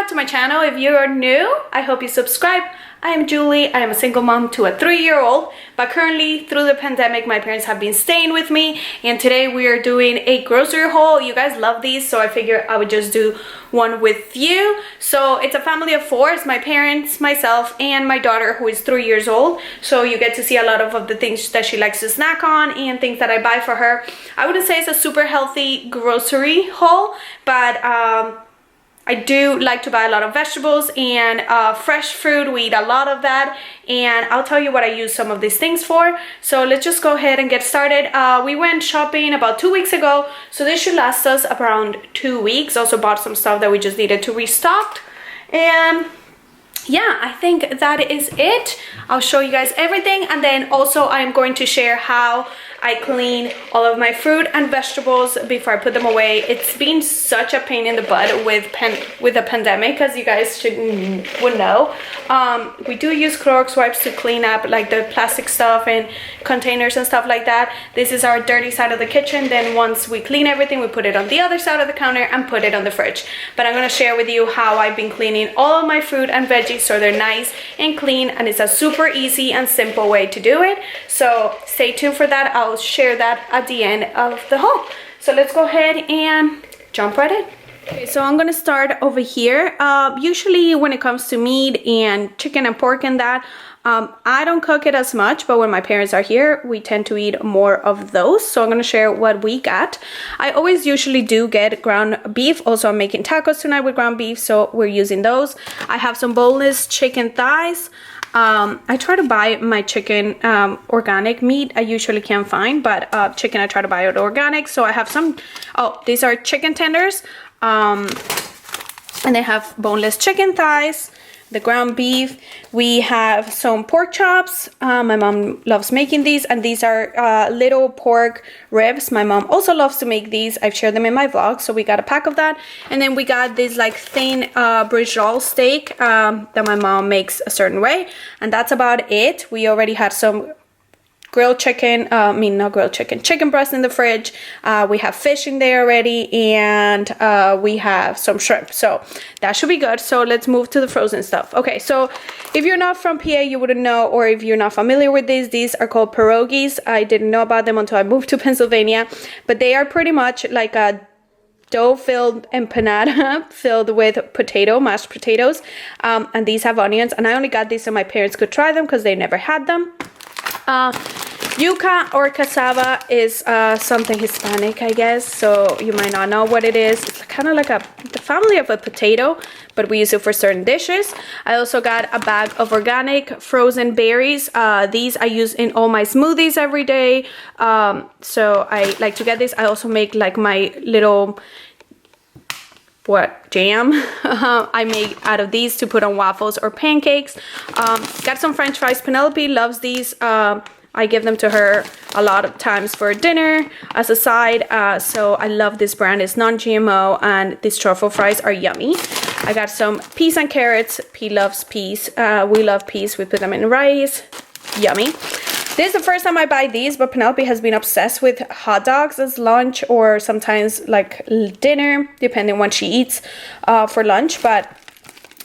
back to my channel. If you are new, I hope you subscribe. I am Julie. I am a single mom to a 3-year-old, but currently through the pandemic my parents have been staying with me, and today we are doing a grocery haul. You guys love these, so I figured I would just do one with you. So it's a family of 4. It's my parents, myself, and my daughter who is 3 years old. So you get to see a lot of the things that she likes to snack on and things that I buy for her. I wouldn't say it's a super healthy grocery haul, but I do like to buy a lot of vegetables and fresh fruit. We eat a lot of that, and I'll tell you what I use some of these things for. So let's just go ahead and get started. We went shopping about 2 weeks ago, so this should last us around 2 weeks. Also bought some stuff that we just needed to restock, and yeah, I think that is it. I'll show you guys everything, and then also I'm going to share how I clean all of my fruit and vegetables before I put them away. It's been such a pain in the butt with the pandemic, as you guys would know. We do use Clorox wipes to clean up like the plastic stuff and containers and stuff like that. This is our dirty side of the kitchen. Then once we clean everything, we put it on the other side of the counter and put it on the fridge. But I'm gonna share with you how I've been cleaning all of my fruit and veggies so they're nice and clean, and it's a super easy and simple way to do it. So stay tuned for that. I'll share that at the end of the haul. So let's go ahead and jump right in. Okay, so I'm gonna start over here. Usually when it comes to meat and chicken and pork and that, I don't cook it as much, but when my parents are here, we tend to eat more of those. So I'm gonna share what we got. I always usually do get ground beef. Also, I'm making tacos tonight with ground beef, so we're using those. I have some boneless chicken thighs. I try to buy my chicken organic meat. I usually can't find, but chicken I try to buy it organic. So I have some, these are chicken tenders, and they have boneless chicken thighs, the ground beef. We have some pork chops. My mom loves making these, and these are little pork ribs. My mom also loves to make these. I've shared them in my vlog, so we got a pack of that. And then we got this like thin brinjal steak that my mom makes a certain way, and that's about it. We already had some grilled chicken, not grilled chicken, chicken breast in the fridge. We have fish in there already, and we have some shrimp, so that should be good. So let's move to the frozen stuff. Okay, so if you're not from PA, you wouldn't know, or if you're not familiar with these are called pierogies. I didn't know about them until I moved to Pennsylvania, but they are pretty much like a dough-filled empanada filled with mashed potatoes, and these have onions, and I only got these so my parents could try them because they never had them. Yuca or cassava is something Hispanic, I guess, so you might not know what it is. It's kind of like the family of a potato, but we use it for certain dishes. I also got a bag of organic frozen berries. These I use in all my smoothies every day, so I like to get this. I also make like my little jam I make out of these to put on waffles or pancakes. Got some french fries. Penelope loves these. I give them to her a lot of times for dinner as a side, so I love this brand. It's non-GMO, and these truffle fries are yummy. I got some peas and carrots. P loves peas. We love peas. We put them in rice. Yummy. This is the first time I buy these, but Penelope has been obsessed with hot dogs as lunch, or sometimes like dinner, depending on what she eats for lunch. But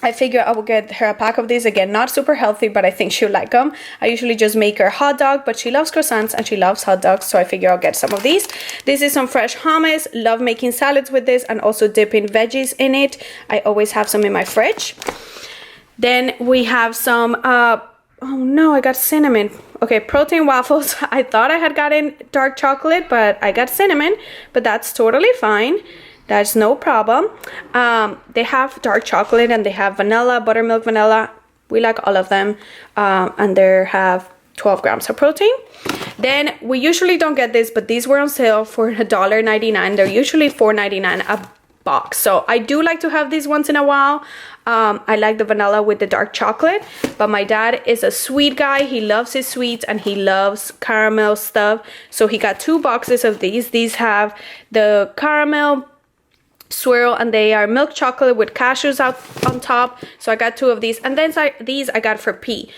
I figure I will get her a pack of these. Again, not super healthy, but I think she'll like them. I usually just make her hot dog, but she loves croissants and she loves hot dogs, so I figure I'll get some of these. This is some fresh hummus. Love making salads with this and also dipping veggies in it. I always have some in my fridge. Then we have some, oh no, I got cinnamon. Okay, protein waffles. I thought I had gotten dark chocolate, but I got cinnamon, but that's totally fine. That's no problem. They have dark chocolate and they have vanilla, buttermilk vanilla. We like all of them. And they have 12 grams of protein. Then we usually don't get this, but these were on sale for $1.99. They're usually $4.99 a box. So I do like to have these once in a while. I like the vanilla with the dark chocolate, but my dad is a sweet guy. He loves his sweets and he loves caramel stuff. So he got 2 boxes of these. These have the caramel swirl, and they are milk chocolate with cashews out on top. So I got 2 of these, and then these I got for P.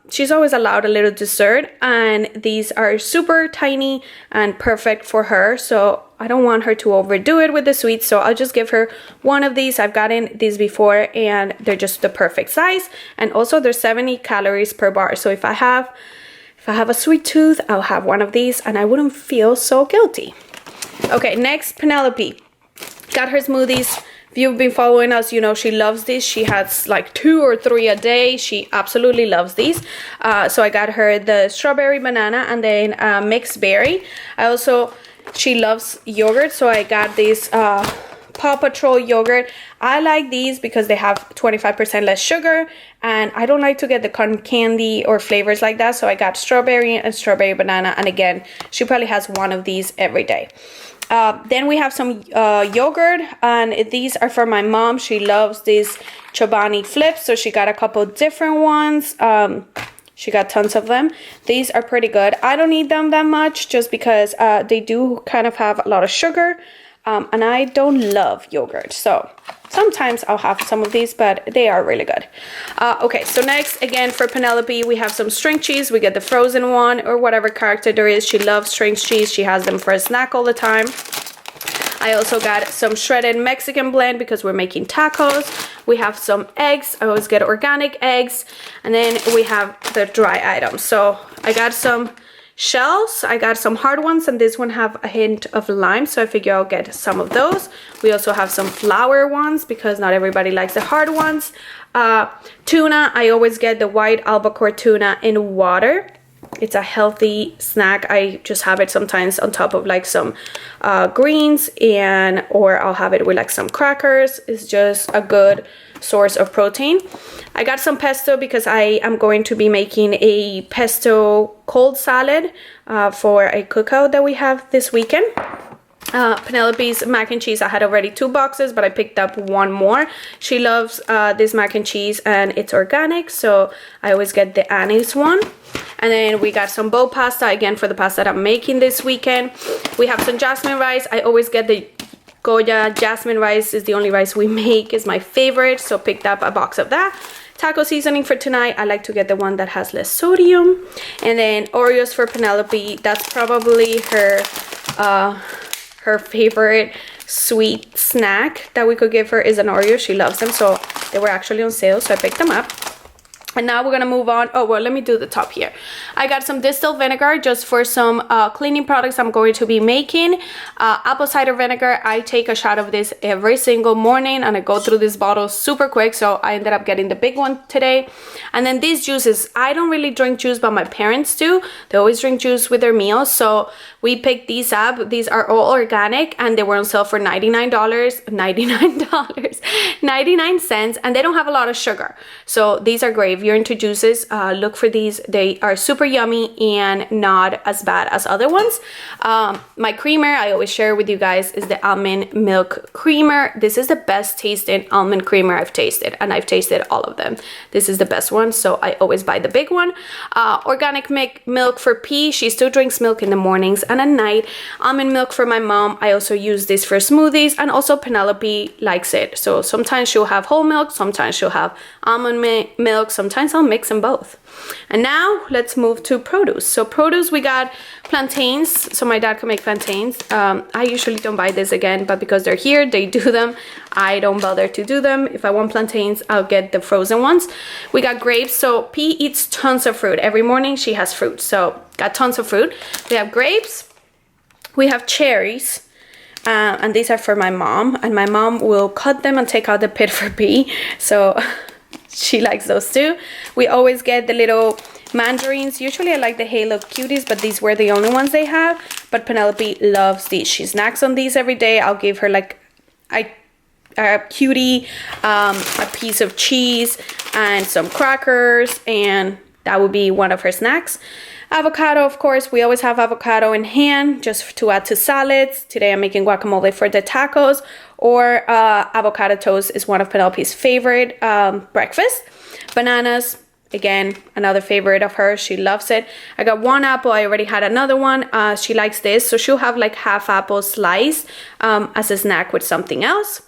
She's always allowed a little dessert, and these are super tiny and perfect for her, so I don't want her to overdo it with the sweets, so I'll just give her 1 of these. I've gotten these before, and they're just the perfect size, and also there's 70 calories per bar. So if I have a sweet tooth, I'll have 1 of these, and I wouldn't feel so guilty. Okay, next, Penelope got her smoothies. If you've been following us, you know she loves these. She has like 2 or 3 a day. She absolutely loves these. So I got her the strawberry banana and then mixed berry. She loves yogurt, so I got this Paw Patrol yogurt. I like these because they have 25% less sugar, and I don't like to get the cotton candy or flavors like that, so I got strawberry and strawberry banana, and again, she probably has 1 of these every day. Then we have some yogurt, and these are for my mom. She loves these Chobani flips, so she got a couple different ones. She got tons of them. These are pretty good. I don't eat them that much just because they do kind of have a lot of sugar, and I don't love yogurt. So sometimes I'll have some of these, but they are really good. Okay, so next, again, for Penelope, we have some string cheese. We get the frozen one or whatever character there is. She loves string cheese. She has them for a snack all the time. I also got some shredded Mexican blend because we're making tacos. We have some eggs. I always get organic eggs. And then we have the dry items. So I got some shells. I got some hard ones, and this one have a hint of lime, so I figure I'll get some of those. We also have some flour ones because not everybody likes the hard ones. Tuna, I always get the white albacore tuna in water. It's a healthy snack. I just have it sometimes on top of like some greens, or I'll have it with like some crackers. It's just a good source of protein. I got some pesto because I am going to be making a pesto cold salad for a cookout that we have this weekend. Penelope's mac and cheese, I had already 2 boxes, but I picked up 1 more. She loves this mac and cheese, and it's organic, so I always get the anise one. And then we got some bowl pasta, again, for the pasta that I'm making this weekend. We have some jasmine rice. I always get the Goya jasmine rice. Is the only rice we make. Is my favorite, so picked up a box of that. Taco seasoning for tonight, I like to get the one that has less sodium. And then Oreos for Penelope. That's probably her favorite sweet snack that we could give her is an Oreo. She loves them, so they were actually on sale, so I picked them up. And now we're gonna move on. Oh, well, let me do the top here. I got some distilled vinegar just for some cleaning products I'm going to be making. Apple cider vinegar, I take a shot of this every single morning, and I go through this bottle super quick, so I ended up getting the big one today. And then these juices, I don't really drink juice, but my parents do. They always drink juice with their meals, so we picked these up. These are all organic, and they were on sale for $99, $99, 99 cents, and they don't have a lot of sugar. So these are great. If you're into juices, look for these. They are super yummy and not as bad as other ones. My creamer, I always share with you guys, is the almond milk creamer. This is the best tasting almond creamer I've tasted, and I've tasted all of them. This is the best one, so I always buy the big one. Organic milk for P. She still drinks milk in the mornings and at night. Almond milk for my mom. I also use this for smoothies, and also Penelope likes it. So sometimes she'll have whole milk, sometimes she'll have almond milk, sometimes I'll mix them both. And now let's move to produce. So produce, we got plantains, so my dad can make plantains. I usually don't buy this again, but because they're here, they do them. I don't bother to do them. If I want plantains, I'll get the frozen ones. We got grapes. So P eats tons of fruit. Every morning she has fruit, so got tons of fruit. We have grapes, we have cherries, and these are for my mom, and my mom will cut them and take out the pit for P, so she likes those too. We always get the little mandarins. Usually I like the Halo Cuties, but these were the only ones they have. But Penelope loves these. She snacks on these every day. I'll give her like a cutie, a piece of cheese, and some crackers, and that would be one of her snacks. Avocado, of course, we always have avocado in hand just to add to salads. Today I'm making guacamole for the tacos, or avocado toast is one of Penelope's favorite breakfast. Bananas, Again, another favorite of hers. She loves it. I got one apple. I already had another one. She likes this. So she'll have like half apple slice as a snack with something else.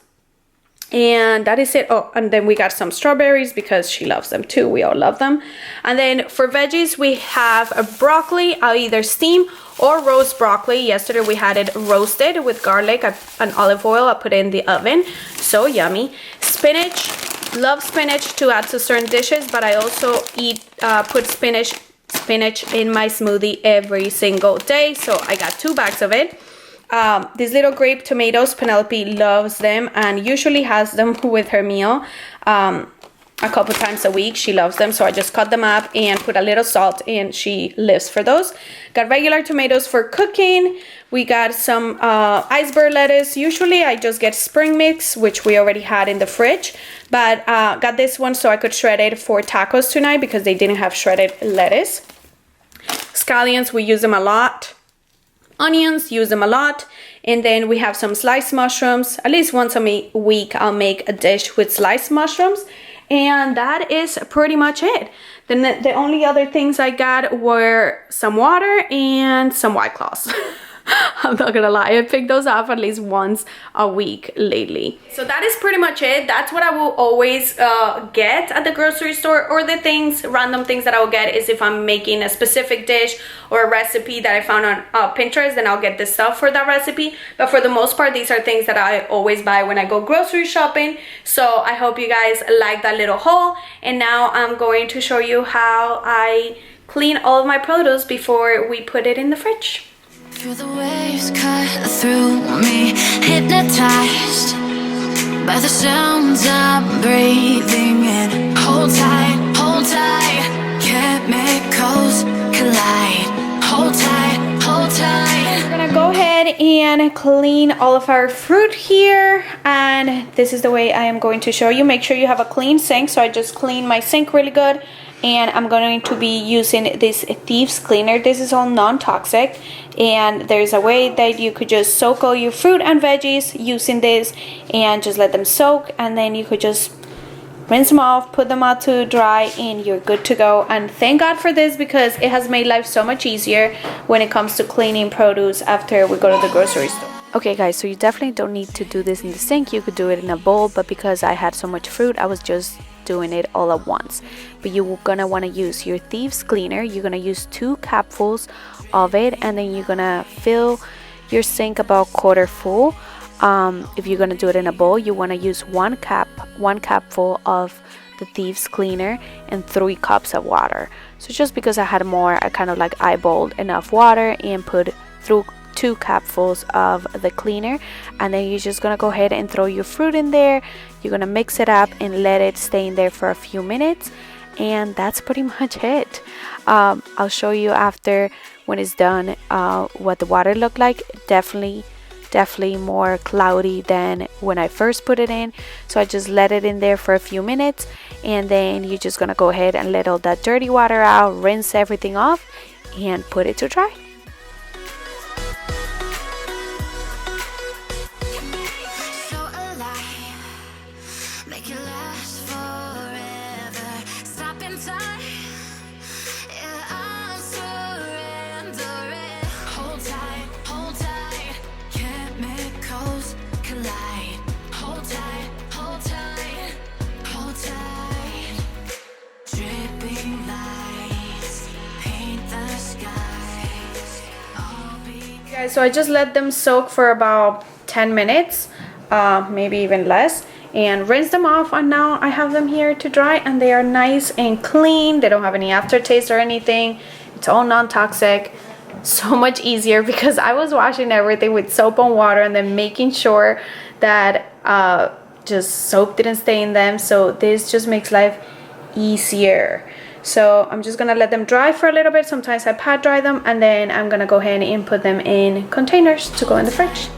And that is it. Oh, and then we got some strawberries because she loves them too. We all love them. And then for veggies, we have a broccoli. I'll either steam or roast broccoli. Yesterday we had it roasted with garlic and olive oil. I put it in the oven. So yummy. Spinach. Love spinach to add to certain dishes, but I also put spinach in my smoothie every single day. So I got 2 bags of it. These little grape tomatoes, Penelope loves them and usually has them with her meal a couple times a week. She loves them, so I just cut them up and put a little salt, and she lives for those. Got regular tomatoes for cooking. We got some iceberg lettuce. Usually I just get spring mix, which we already had in the fridge, but got this one so I could shred it for tacos tonight because they didn't have shredded lettuce. Scallions, we use them a lot. Onions, use them a lot. And then we have some sliced mushrooms. At least once a week I'll make a dish with sliced mushrooms, and that is pretty much it. Then the only other things I got were some water and some White Claws. I'm not gonna lie, I picked those up at least once a week lately. So that is pretty much it. That's what I will always get at the grocery store, or the random things that I will get is if I'm making a specific dish or a recipe that I found on Pinterest, then I'll get the stuff for that recipe. But for the most part, these are things that I always buy when I go grocery shopping. So I hope you guys like that little haul. And now I'm going to show you how I clean all of my produce before we put it in the fridge. Feel the waves cut through me, hypnotized by the sounds I'm breathing in. Hold tight, chemicals collide. Hold tight, hold tight. We're gonna go ahead and clean all of our fruit here, and this is the way I am going to show you. Make sure you have a clean sink. So I just clean my sink really good, and I'm going to be using this Thieves cleaner. This is all non-toxic, and there's a way that you could just soak all your fruit and veggies using this and just let them soak, and then you could just rinse them off, put them out to dry, and you're good to go. And thank God for this because it has made life so much easier when it comes to cleaning produce after we go to the grocery store. Okay guys, so you definitely don't need to do this in the sink. You could do it in a bowl, but because I had so much fruit, I was just doing it all at once. But you're gonna want to use your Thieves cleaner. You're gonna use 2 cupfuls of it, and then you're gonna fill your sink about quarter full. If you're gonna do it in a bowl, you want to use 1 cupful of the Thieves cleaner and 3 cups of water. So just because I had more, I kind of like eyeballed enough water and put through 2 cupfuls of the cleaner, and then you're just gonna go ahead and throw your fruit in there. You're gonna mix it up and let it stay in there for a few minutes, and that's pretty much it. I'll show you after when it's done what the water looked like. Definitely more cloudy than when I first put it in. So I just let it in there for a few minutes, and then you're just gonna go ahead and let all that dirty water out, rinse everything off, and put it to dry. So I just let them soak for about 10 minutes, maybe even less, and rinse them off, and now I have them here to dry, and they are nice and clean. They don't have any aftertaste or anything. It's all non-toxic. So much easier because I was washing everything with soap and water and then making sure that just soap didn't stay in them. So this just makes life easier. So I'm just gonna let them dry for a little bit. Sometimes I pat dry them, and then I'm gonna go ahead and put them in containers to go in the fridge.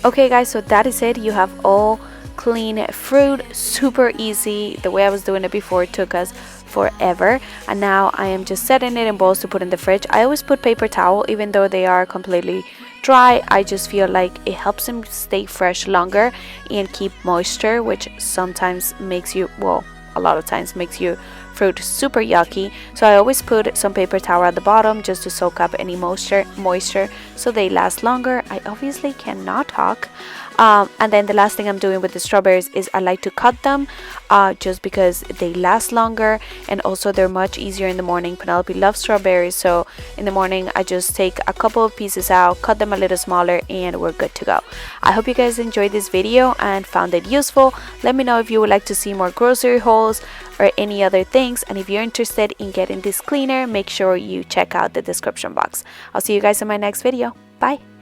Okay guys, so that is it. You have all clean fruit, super easy. The way I was doing it before, it took us forever. And now I am just setting it in bowls to put in the fridge. I always put paper towel even though they are completely dry. I just feel like it helps them stay fresh longer and keep moisture, which sometimes makes you, well, a lot of times makes your fruit super yucky. So I always put some paper towel at the bottom just to soak up any moisture so they last longer. I obviously cannot talk. And then the last thing I'm doing with the strawberries is I like to cut them just because they last longer, and also they're much easier in the morning. Penelope loves strawberries, so in the morning I just take a couple of pieces out, cut them a little smaller, and we're good to go. I hope you guys enjoyed this video and found it useful. Let me know if you would like to see more grocery hauls or any other things, and if you're interested in getting this cleaner, make sure you check out the description box. I'll see you guys in my next video. Bye.